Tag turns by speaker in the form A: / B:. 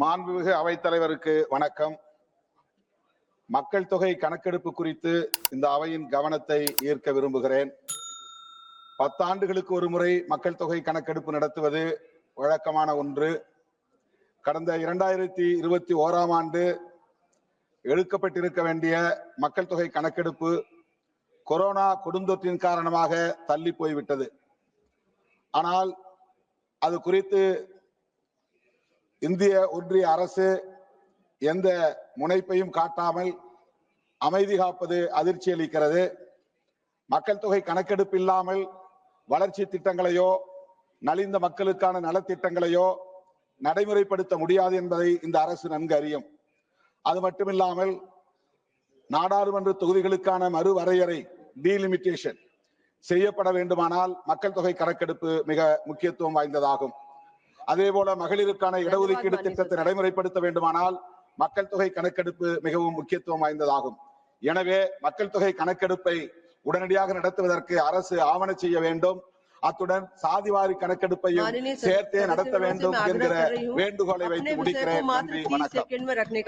A: மாண்புமிகு அவைத்தலைவருக்கு வணக்கம். மக்கள் தொகை கணக்கெடுப்பு குறித்து இந்த அவையின் கவனத்தை ஈர்க்க விரும்புகிறேன். 10 ஆண்டுகளுக்கு ஒரு முறை மக்கள் தொகை கணக்கெடுப்பு நடத்துவது வழக்கமான ஒன்று. கடந்த 2021ஆம் ஆண்டு எடுக்கப்பட்டிருக்க வேண்டிய மக்கள் தொகை கணக்கெடுப்பு கொரோனா கொடுந்தொற்றின் காரணமாக தள்ளி போய்விட்டது. ஆனால் அது குறித்து இந்திய ஒன்றிய அரசு எந்த முனைப்பையும் காட்டாமல் அமைதி காப்பது அதிர்ச்சி அளிக்கிறது. மக்கள் தொகை கணக்கெடுப்பு இல்லாமல் வளர்ச்சி திட்டங்களையோ நலிந்த மக்களுக்கான நலத்திட்டங்களையோ நடைமுறைப்படுத்த முடியாது என்பதை இந்த அரசு நன்கு அறியும். அது மட்டுமில்லாமல் நாடாளுமன்ற தொகுதிகளுக்கான மறுவரையறை டீலிமிட்டேஷன் செய்யப்பட வேண்டுமானால் மக்கள் தொகை கணக்கெடுப்பு மிக முக்கியத்துவம் வாய்ந்ததாகும். அதேபோல மகளிருக்கான இடஒதுக்கீடு திட்டத்தை நடைமுறைப்படுத்த வேண்டுமானால் மக்கள் தொகை கணக்கெடுப்பு மிகவும் முக்கியத்துவம் வாய்ந்ததாகும். எனவே மக்கள் தொகை கணக்கெடுப்பை உடனடியாக நடத்துவதற்கு அரசு ஆவண செய்ய வேண்டும். அத்துடன் சாதிவாரி கணக்கெடுப்பையும் சேர்த்தே நடத்த வேண்டும் என்கிற வேண்டுகோளை வைத்து முடிக்கிறேன். நன்றி, வணக்கம்.